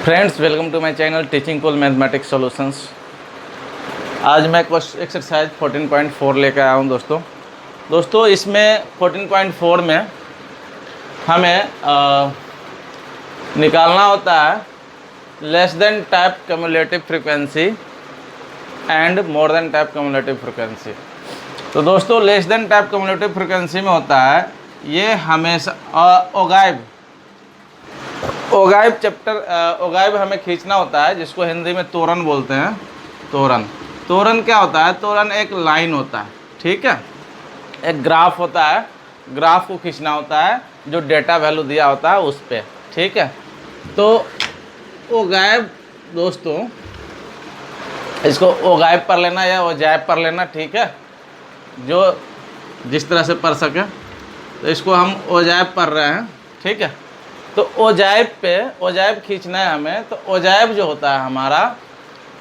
Friends, welcome to my channel teaching cool mathematics solutions. आज मैं exercise 14.4 लेकर आया हूँ दोस्तों इसमें 14.4 में हमें निकालना होता है less than type cumulative frequency and more than type cumulative frequency. तो दोस्तों less than type cumulative frequency में होता है ये हमेशा ओगाइब चैप्टर ओगाइब हमें खींचना होता है, जिसको हिंदी में तोरन बोलते हैं। तोरन क्या होता है? तोरन एक लाइन होता है, ठीक है। एक ग्राफ होता है, ग्राफ को खींचना होता है जो डेटा वैल्यू दिया होता है उस पर, ठीक है। तो ओगाइब दोस्तों, इसको ओगाइब पढ़ लेना या ओजाइब पढ़ लेना, ठीक है, जो जिस तरह से पढ़ सके। तो इसको हम ओजाइब पढ़ रहे हैं, ठीक है। तो ओजाइब खींचना है हमें। तो ओजाइब जो होता है हमारा,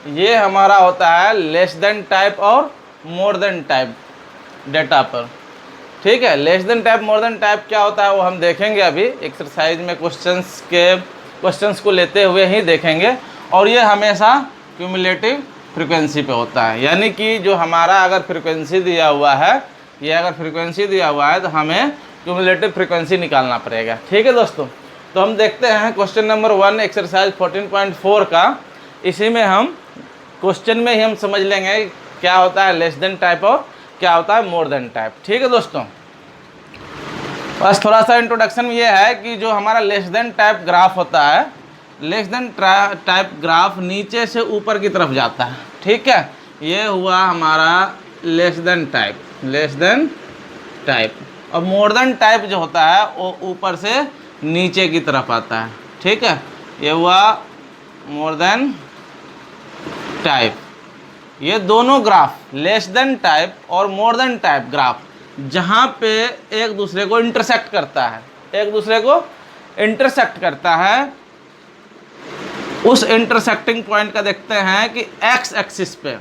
ये हमारा होता है लेस देन टाइप और मोर देन टाइप डेटा पर, ठीक है। Less than type more than type क्या होता है वो हम देखेंगे अभी एक्सरसाइज में। क्वेश्चंस को लेते हुए ही देखेंगे। और ये हमेशा क्यूमुलेटिव फ्रीक्वेंसी पे होता है, यानी कि जो हमारा अगर फ्रीक्वेंसी दिया हुआ है, ये अगर फ्रीक्वेंसी दिया हुआ है तो हमें क्यूमुलेटिव फ्रीक्वेंसी निकालना पड़ेगा, ठीक है दोस्तों। तो हम देखते हैं क्वेश्चन नंबर 1 एक्सरसाइज 14.4 का। इसी में हम क्वेश्चन में ही हम समझ लेंगे क्या होता है लेस देन टाइप और क्या होता है मोर देन टाइप, ठीक है दोस्तों। बस थोड़ा सा इंट्रोडक्शन ये है कि जो हमारा लेस देन टाइप ग्राफ होता है, लेस देन टाइप ग्राफ नीचे से ऊपर की तरफ जाता है, ठीक है। ये हुआ हमारा लेस देन टाइप। और मोर देन टाइप जो होता है वो ऊपर से नीचे की तरफ आता है, ठीक है। ये हुआ मोर देन टाइप। ये दोनों ग्राफ लेस देन टाइप और मोर देन टाइप ग्राफ जहाँ पे एक दूसरे को इंटरसेक्ट करता है, उस इंटरसेक्टिंग पॉइंट का देखते हैं कि एक्स एक्सिस पे,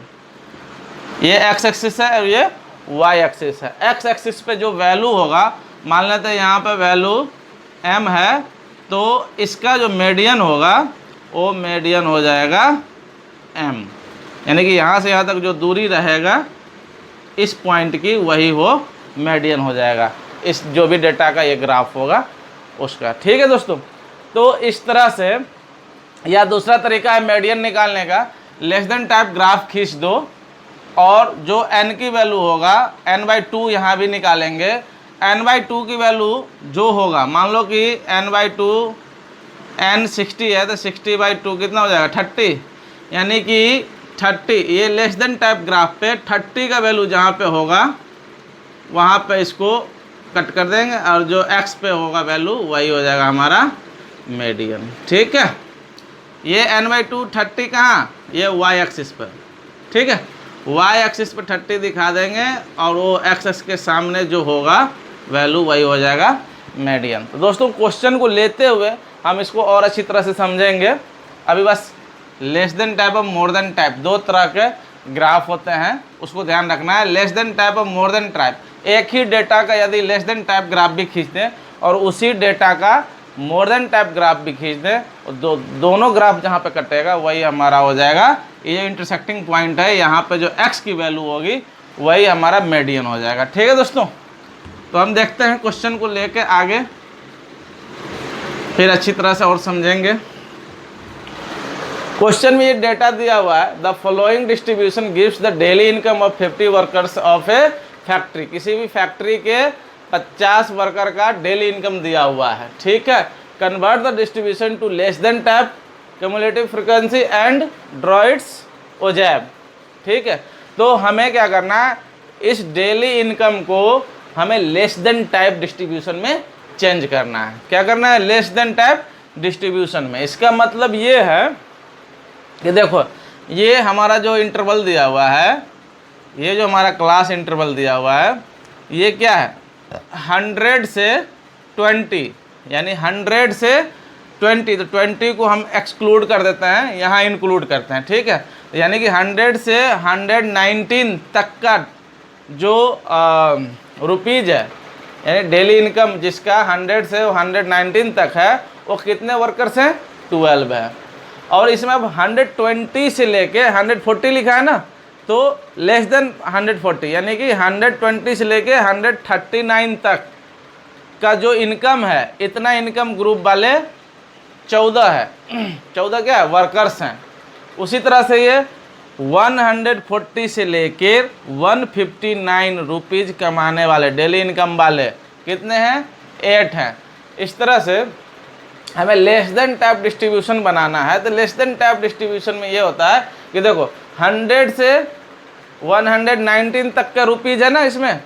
ये एक्स एक्सिस है और ये वाई एक्सिस है। एक्स एक्सिस पे जो वैल्यू होगा, मान लेते हैं यहाँ पे वैल्यू m है, तो इसका जो मीडियन होगा वो मीडियन हो जाएगा m, यानी कि यहाँ से यहाँ तक जो दूरी रहेगा इस पॉइंट की, वही वो मीडियन हो जाएगा इस जो भी डेटा का ये ग्राफ होगा उसका, ठीक है दोस्तों। तो इस तरह से, या दूसरा तरीका है मीडियन निकालने का, लेस देन टाइप ग्राफ खींच दो और जो n की वैल्यू होगा n/2 यहाँ भी निकालेंगे। n/2 की वैल्यू जो होगा, मान लो कि n/2 n 60 है तो 60/2 कितना हो जाएगा 30, यानी कि 30। ये लेस देन टाइप ग्राफ पे 30 का वैल्यू जहाँ पे होगा वहाँ पे इसको कट कर देंगे और जो x पे होगा वैल्यू वही हो जाएगा हमारा मीडियन, ठीक है। ये n/2 30 कहाँ, ये y एक्सिस पर, ठीक है। y एक्सिस पर 30 दिखा देंगे और वो x के सामने जो होगा वैल्यू वही हो जाएगा मीडियन। तो दोस्तों क्वेश्चन को लेते हुए हम इसको और अच्छी तरह से समझेंगे। अभी बस लेस देन टाइप और मोर देन टाइप दो तरह के ग्राफ होते हैं, उसको ध्यान रखना है। लेस देन टाइप और मोर देन टाइप, एक ही डेटा का यदि लेस देन टाइप ग्राफ भी खींच दें और उसी डेटा का मोर देन टाइप ग्राफ भी खींच दें, और दोनों ग्राफ जहाँ पे कटेगा वही हमारा हो जाएगा, ये इंटरसेक्टिंग पॉइंट है, यहाँ पे जो x की वैल्यू होगी वही हमारा मीडियन हो जाएगा, ठीक है दोस्तों। तो हम देखते हैं क्वेश्चन को लेके आगे, फिर अच्छी तरह से और समझेंगे। क्वेश्चन में ये डेटा दिया हुआ है, the following distribution gives the daily income of 50 workers of A factory. किसी भी फैक्ट्री के 50 वर्कर का डेली इनकम दिया हुआ है, ठीक है। Convert the distribution to less than type cumulative frequency and draw its ओजैब, ठीक है। तो हमें क्या करना है, इस डेली इनकम को हमें लेस देन टाइप डिस्ट्रीब्यूशन में चेंज करना है। क्या करना है, लेस देन टाइप डिस्ट्रीब्यूशन में। इसका मतलब ये है कि देखो, ये हमारा जो इंटरवल दिया हुआ है, ये जो हमारा क्लास इंटरवल दिया हुआ है, ये क्या है 100 से 20, यानी 100 से 20। तो 20 को हम एक्सक्लूड कर देते हैं, यहाँ इंक्लूड करते हैं, ठीक है। यानी कि 100 से 119 तक का जो रुपीज़ है, यानी डेली इनकम जिसका 100 से 119 तक है, वो कितने वर्कर्स हैं 12 है। और इसमें अब 120 से लेके 140 लिखा है ना, तो लेस देन 140, यानी कि 120 से लेके 139 तक का जो इनकम है, इतना इनकम ग्रुप वाले 14 है। 14 क्या है? वर्कर्स हैं। उसी तरह से ये 140 से लेकर 159 रुपीज़ कमाने वाले डेली इनकम वाले कितने हैं? 8 हैं। इस तरह से हमें लेस देन टाइप डिस्ट्रीब्यूशन बनाना है। तो लेस देन टाइप डिस्ट्रीब्यूशन में ये होता है कि देखो 100 से 119 तक का रुपीज़ है ना, इसमें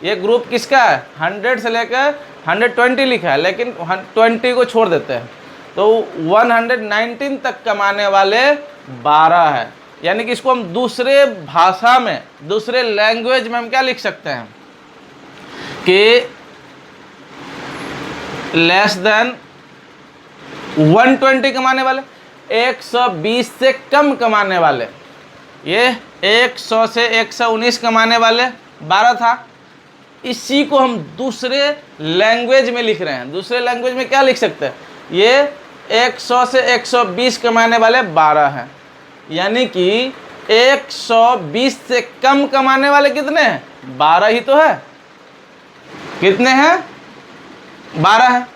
ये ग्रुप किसका है? 100 से लेकर 120 लिखा है, लेकिन 20 को छोड़ देते हैं, तो 119 तक कमाने वाले 12 है। यानी कि इसको हम दूसरे भाषा में, दूसरे लैंग्वेज में हम क्या लिख सकते हैं कि लेस देन 120 कमाने वाले, 120 से कम कमाने वाले, ये 100 से 119 कमाने वाले 12 था। इसी को हम दूसरे लैंग्वेज में लिख रहे हैं। दूसरे लैंग्वेज में क्या लिख सकते हैं? ये 100 से 120 कमाने वाले 12 हैं। यानी कि 120 से कम कमाने वाले कितने हैं? 12 ही तो है। कितने हैं? 12 है।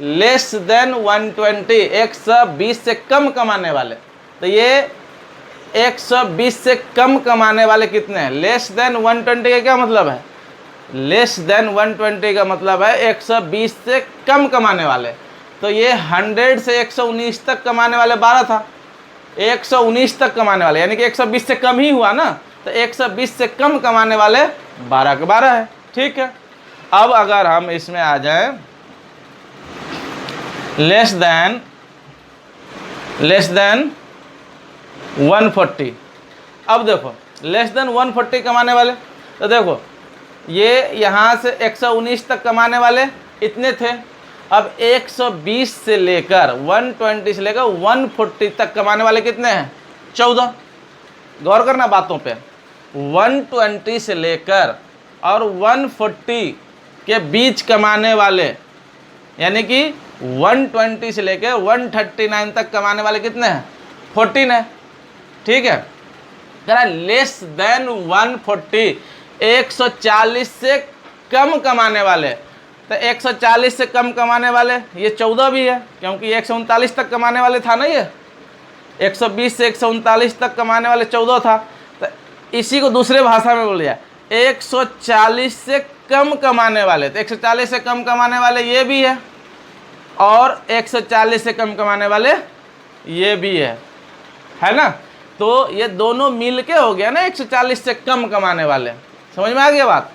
लेस देन 120, 120 से कम कमाने वाले, तो ये 120 से कम कमाने वाले कितने हैं? लेस देन 120 का क्या मतलब है? लेस देन 120 का मतलब है 120 से कम कमाने वाले। तो ये 100 से 119 तक कमाने वाले 12 था, 119 तक कमाने वाले, यानी कि 120 से कम ही हुआ ना, तो 120 से कम कमाने वाले 12 के 12 है। ठीक है। अब अगर हम इसमें आ जाएं लेस देन 140, अब देखो लेस देन 140 कमाने वाले, तो देखो ये यहाँ से 119 तक कमाने वाले इतने थे। अब 120 से लेकर 120 से लेकर 140 तक कमाने वाले कितने हैं? 14। गौर करना बातों पे। 120 से लेकर और 140 के बीच कमाने वाले, यानी कि 120 से लेकर 139 तक कमाने वाले कितने हैं? 14 है। ठीक है। कह रहा लेस देन 140, 140 से कम कमाने वाले, तो 140 से कम कमाने वाले ये 14 भी है, क्योंकि 139 तक कमाने वाले था ना, ये 120 से 139 तक कमाने वाले 14 था। तो इसी को दूसरे भाषा में बोल दिया 140 से कम कमाने वाले, तो 140 से कम कमाने वाले ये भी है और 140 से कम कमाने वाले ये भी है ना। तो ये दोनों मिल के हो गया ना 140 से कम कमाने वाले। समझ में आ गया बात?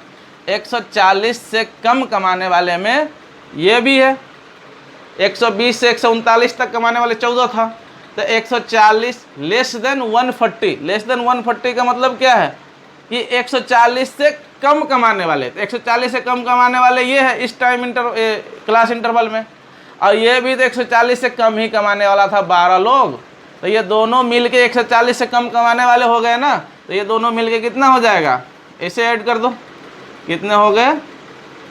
140 से कम कमाने वाले में ये भी है। 120 से 139 तक कमाने वाले 14 था, तो 140 लेस देन 140। लेस देन 140 का मतलब क्या है कि 140 से कम कमाने वाले, तो 140 से कम कमाने वाले ये है इस टाइम क्लास इंटरवल में, और ये भी तो 140 से कम ही कमाने वाला था 12 लोग। तो ये दोनों मिलके 140 से कम कमाने वाले हो गए ना, तो ये दोनों मिलके कितना हो जाएगा? इसे ऐड कर दो, कितने हो गए?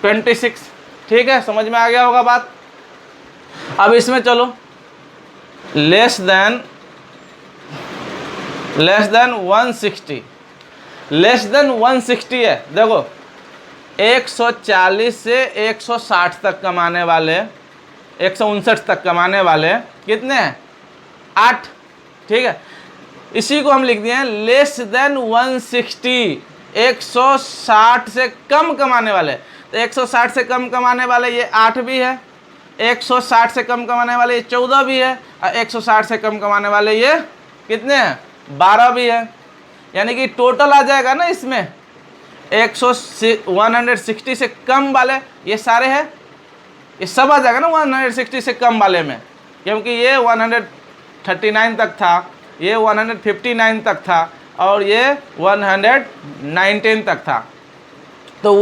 26। ठीक है, समझ में आ गया होगा बात। अब इसमें चलो लेस देन 160, लेस देन 160 है। देखो 140 से 160 तक कमाने वाले, 159 तक कमाने वाले कितने हैं? 8। ठीक है। इसी को हम लिख दिए हैं लेस देन 160, 160 से कम कमाने वाले, तो 160 से कम कमाने वाले ये 8 भी है, 160 से कम कमाने वाले ये 14 भी है, और 160 से कम कमाने वाले ये कितने हैं? 12 भी है। यानी कि टोटल आ जाएगा ना इसमें 160 से कम वाले ये सारे हैं, ये सब आ जाएगा ना 160 से कम वाले में, क्योंकि ये 139 तक था, ये 159 तक था, और ये 119 तक था। तो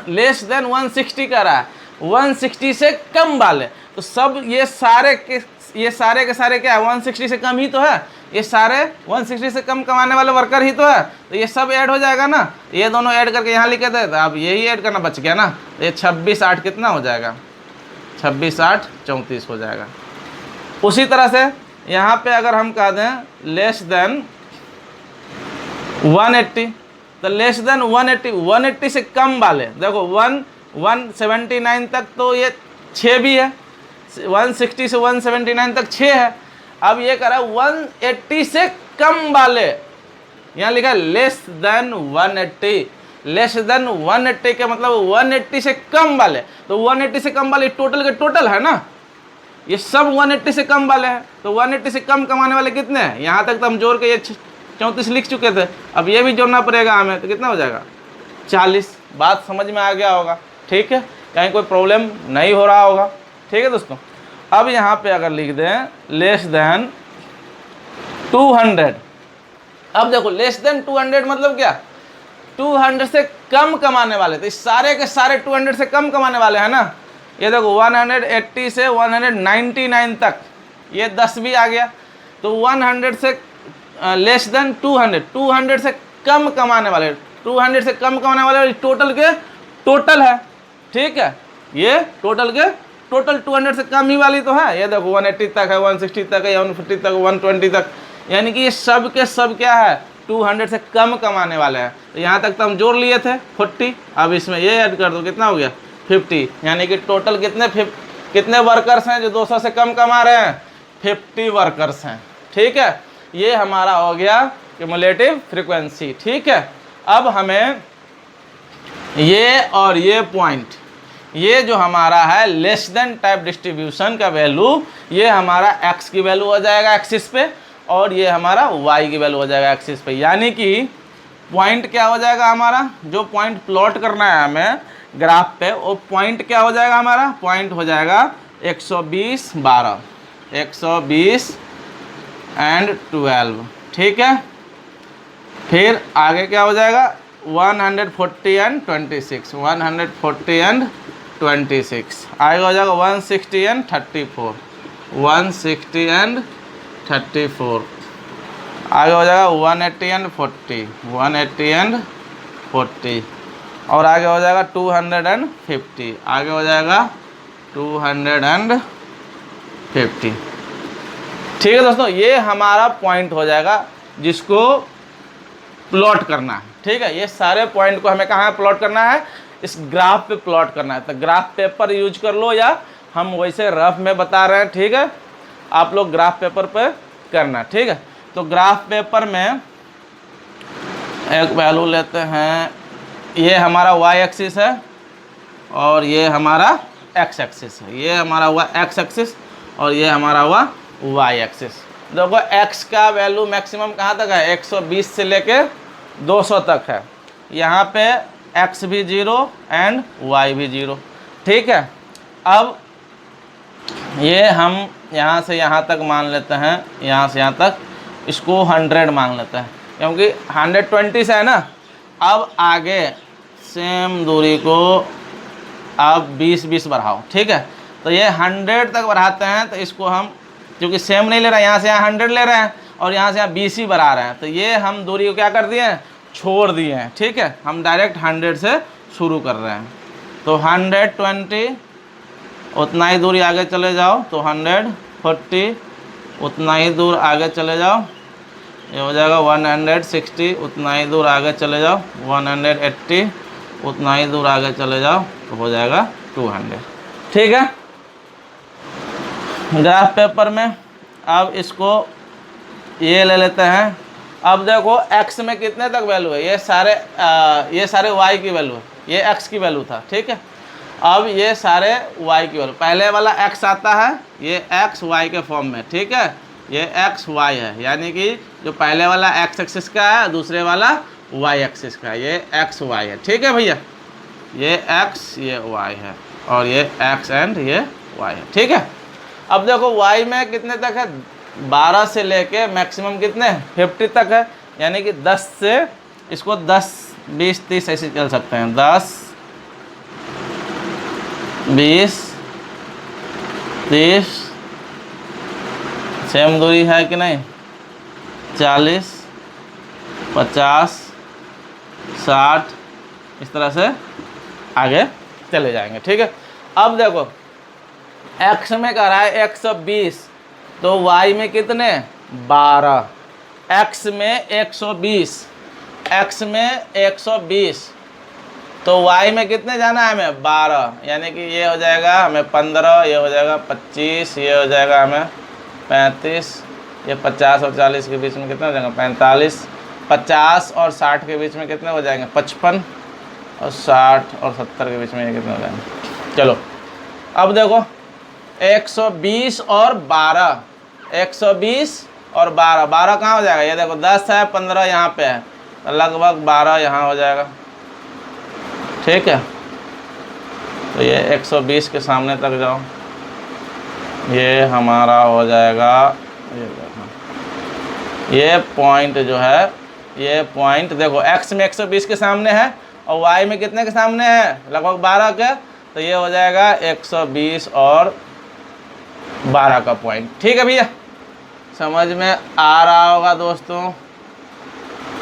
लेस देन 160 का रहा है, 160 से कम वाले, तो सब ये सारे के सारे क्या है? 160 से कम ही तो है। ये सारे 160 से कम कमाने वाले वर्कर ही तो है, तो ये सब ऐड हो जाएगा ना। ये दोनों ऐड करके यहाँ लिखे थे, तो अब यही ऐड करना बच गया ना। तो ये 26 8 कितना हो जाएगा? 26 8 34 हो जाएगा। उसी तरह से यहाँ पे अगर हम कह दें लेस देन 180, तो लेस देन 180 से कम वाले देखो 179 तक तो ये 6 भी है, 160 से 179 तक 6 है। अब ये कह रहा है 180 से कम वाले, यहाँ लिखा है लेस देन 180, लेस देन 180 का मतलब 180 से कम वाले, तो 180 से कम वाले टोटल के टोटल है ना, ये सब 180 से कम वाले हैं। तो 180 से कम कमाने वाले कितने हैं, यहाँ तक तो हम जोड़ के ये 34 लिख चुके थे, अब ये भी जोड़ना पड़ेगा हमें, तो कितना हो जाएगा 40। बात समझ में आ गया होगा, ठीक है, कहीं कोई प्रॉब्लम नहीं हो रहा होगा, ठीक है दोस्तों। अब यहाँ पे अगर लिख दें लेस देन 200, अब देखो लेस देन 200 मतलब क्या, 200 से कम कमाने वाले, तो इस सारे के सारे 200 से कम कमाने वाले हैं ना। ये देखो 180 से 199 तक ये 10 भी आ गया, तो 100 से लेस देन 200 से कम कमाने वाले, 200 से कम कमाने वाले टोटल के टोटल है, ठीक है, ये टोटल के टोटल 200 से कम ही वाली तो है। ये देखो 180 तक है, 160 तक है, 150 तक, 120 तक, यानी कि ये सब के सब क्या है 200 से कम कमाने वाले हैं। तो यहाँ तक तो हम जोड़ लिए थे 40, अब इसमें ये ऐड कर दो, कितना हो गया 50, यानी कि टोटल कितने वर्कर्स हैं जो 200 से कम कमा रहे हैं, 50 वर्कर्स हैं, ठीक है। ये हमारा हो गया क्यूमुलेटिव फ्रीक्वेंसी, ठीक है। अब हमें ये और ये पॉइंट, ये जो हमारा है लेस देन टाइप डिस्ट्रीब्यूशन का वैल्यू, ये हमारा x की वैल्यू हो जाएगा एक्सिस पे, और ये हमारा y की वैल्यू हो जाएगा एक्सिस पे। यानी कि पॉइंट क्या हो जाएगा हमारा, जो पॉइंट प्लॉट करना है हमें ग्राफ पे, वो पॉइंट क्या हो जाएगा हमारा, पॉइंट हो जाएगा 120 12, 120 एंड 12, ठीक है। फिर आगे क्या हो जाएगा 140 एंड 26, 140 एंड 26, आगे हो जाएगा 160 एंड 34, 160 एंड 34, आगे हो जाएगा 180 एंड 40, 180 एंड 40, और आगे हो जाएगा 250, आगे हो जाएगा 250, ठीक है दोस्तों। ये हमारा पॉइंट हो जाएगा जिसको प्लॉट करना है, ठीक है। ये सारे पॉइंट को हमें कहाँ प्लॉट करना है, इस ग्राफ पे प्लॉट करना है। तो ग्राफ पेपर यूज कर लो, या हम वैसे रफ में बता रहे हैं, ठीक है, आप लोग ग्राफ पेपर पे करना, ठीक है। तो ग्राफ पेपर में एक वैल्यू लेते हैं, ये हमारा y एक्सिस है और ये हमारा x एक्सिस है, ये हमारा हुआ x एक्सिस और ये हमारा हुआ y एक्सिस। देखो x का वैल्यू मैक्सिमम कहाँ तक है, 120 से लेके 200 तक है, यहाँ पे x भी 0 एंड y भी 0, ठीक है। अब ये हम यहाँ से यहाँ तक मान लेते हैं, यहाँ से यहाँ तक इसको 100 मान लेते हैं, क्योंकि 120 से है ना। अब आगे सेम दूरी को आप 20-20 बढ़ाओ, ठीक है। तो ये 100 तक बढ़ाते हैं, तो इसको हम क्योंकि सेम नहीं ले रहे हैं, यहाँ से यहाँ 100 ले रहे हैं और यहाँ से यहाँ 20 ही बढ़ा रहे हैं, तो ये हम दूरी को क्या कर दिए हैं, छोड़ दिए हैं, ठीक है। हम डायरेक्ट 100 से शुरू कर रहे हैं, तो 120 उतना ही दूरी आगे चले जाओ, तो 140 उतना ही दूर आगे चले जाओ, ये हो जाएगा 160 उतना ही दूर आगे चले जाओ, 180 उतना ही दूर आगे चले जाओ, तो हो जाएगा 200, ठीक है। ग्राफ पेपर में अब इसको ये ले लेते हैं। अब देखो x में कितने तक वैल्यू है, ये सारे y की वैल्यू है, ये x की वैल्यू था, ठीक है। अब ये सारे y की वैल्यू, पहले वाला x आता है, ये x y के फॉर्म में, ठीक है, ये x y है, यानी कि जो पहले वाला x एक्सिस का है, दूसरे वाला y एक्सिस का है, ये x y है, ठीक है भैया, ये x ये y है और ये x एंड ये y है, ठीक है। अब देखो y में कितने तक है, 12 से लेके मैक्सिमम कितने 50 तक है, यानी कि 10 से इसको 10 20 30 ऐसे चल सकते हैं, 10 20 30, सेम दूरी है कि नहीं, 40 50 60, इस तरह से आगे चले जाएंगे, ठीक है। अब देखो x में कह रहा है 120, तो y में कितने 12, x में 120, x में 120, तो y में कितने जाना है हमें 12, यानी कि ये हो जाएगा हमें 15, ये हो जाएगा 25, ये हो जाएगा हमें 35, ये 50 और 40 के बीच में कितना हो जाएगा 45, 50 और 60 के बीच में कितने हो जाएंगे 55, और 60 और 70 के बीच में ये कितने हो जाएंगे। चलो अब देखो 120 और 12, 120 और 12, 12 कहाँ हो जाएगा, ये देखो 10 है, 15 यहाँ पे है, तो लगभग 12 यहाँ हो जाएगा। ठीक है, तो ये 120 के सामने तक जाओ, ये हमारा हो जाएगा, ये पॉइंट जो है, ये पॉइंट देखो x में 120 के सामने है और y में कितने के सामने है लगभग 12 के, तो ये हो जाएगा 120 और 12 का पॉइंट। ठीक है भैया, समझ में आ रहा होगा दोस्तों,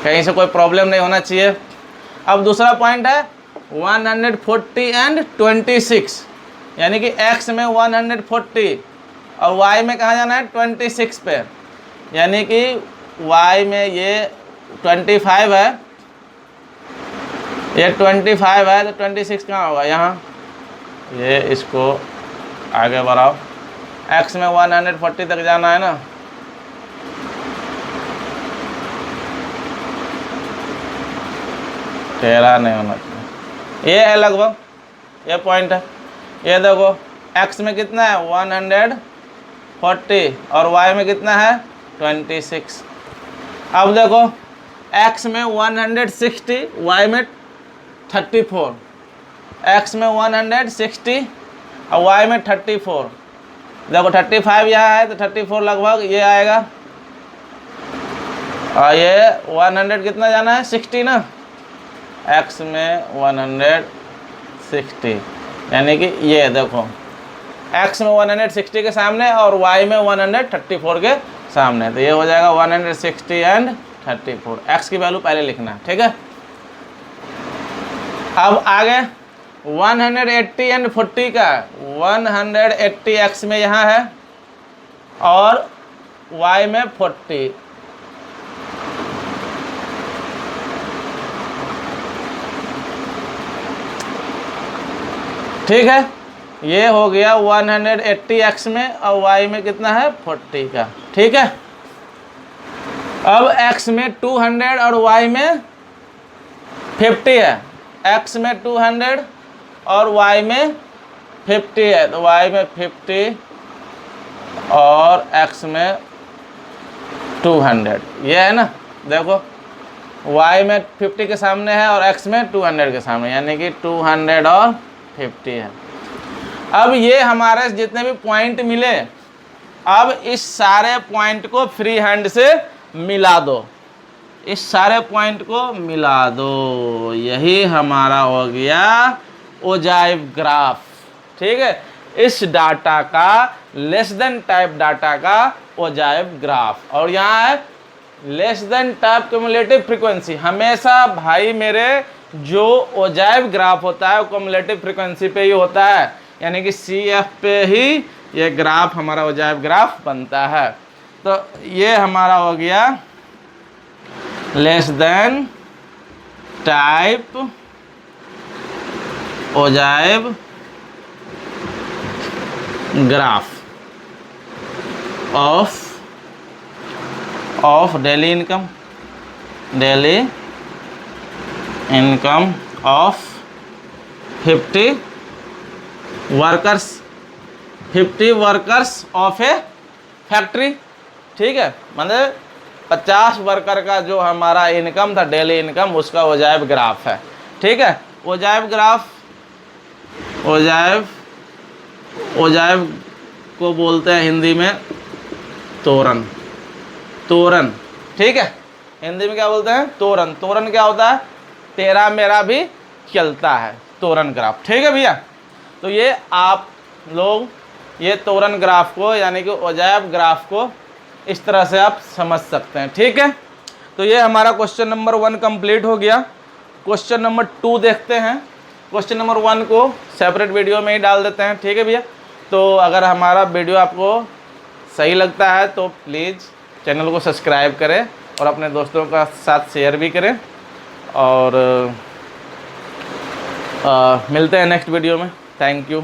कहीं से कोई प्रॉब्लम नहीं होना चाहिए। अब दूसरा पॉइंट है 140 एंड 26, यानी कि x में 140 और y में कहाँ जाना है 26 पे, यानी कि y में ये 25 है, ये 25 है, तो 26 कहाँ होगा यहाँ, ये इसको आगे बढ़ाओ, x में 140 तक जाना है ना, टेढ़ा नहीं होना चाहिए, ये है लगभग, ये पॉइंट है। ये देखो x में कितना है 140 और y में कितना है 26। अब देखो x में 160, y में 34, x में 160 और y में 34, देखो 35 यहाँ है तो 34 लगभग ये आएगा, और ये 100 कितना जाना है 60 ना, x में 160, यानी कि ये देखो x में 160 के सामने और y में 134 के सामने, तो ये हो जाएगा 160 एंड 34, x की वैल्यू पहले लिखना है। ठीक है, अब आगे 180 एंड 40 का, 180 x में यहाँ है और y में 40, ठीक है, ये हो गया 180 x में और y में कितना है 40 का। ठीक है, अब x में 200 और y में 50 है, x में 200 और y में 50 है, तो y में 50 और x में 200, ये है ना, देखो y में 50 के सामने है और x में 200 के सामने, यानी कि 200 और 50 है। अब ये हमारे जितने भी पॉइंट मिले, अब इस सारे पॉइंट को फ्री हैंड से मिला दो, इस सारे पॉइंट को मिला दो, यही हमारा हो गया ओजाइव ग्राफ। ठीक है, इस डाटा का लेस देन टाइप डाटा का ओजाइव ग्राफ, और यहाँ है less than type cumulative frequency. हमेशा भाई मेरे जो ओजाइव ग्राफ होता है वो क्यूमुलेटिव फ्रीक्वेंसी पे ही होता है, यानी कि CF पे ही ये ग्राफ हमारा ओजाइव ग्राफ बनता है। तो ये हमारा हो गया less than type ogive graph of daily income of 50 workers of A factory. ठीक है, मतलब 50 वर्कर का जो हमारा इनकम था, डेली इनकम, उसका ओजाइव ग्राफ है। ठीक है, ओजाइव ग्राफ, ओजाइव को बोलते हैं हिंदी में तोरन। ठीक है, हिंदी में क्या बोलते हैं तोरन। तोरन क्या होता है, तेरा मेरा भी चलता है, तोरन ग्राफ। ठीक है भैया, तो ये आप लोग ये तोरन ग्राफ को यानी कि ओजाइव ग्राफ को इस तरह से आप समझ सकते हैं। ठीक है, तो ये हमारा क्वेश्चन नंबर 1 कंप्लीट हो गया। क्वेश्चन नंबर 2 देखते हैं। क्वेश्चन नंबर 1 को सेपरेट वीडियो में ही डाल देते हैं। ठीक है भैया, तो अगर हमारा वीडियो आपको सही लगता है तो प्लीज़ चैनल को सब्सक्राइब करें और अपने दोस्तों का साथ शेयर भी करें। और मिलते हैं नेक्स्ट वीडियो में। Thank you.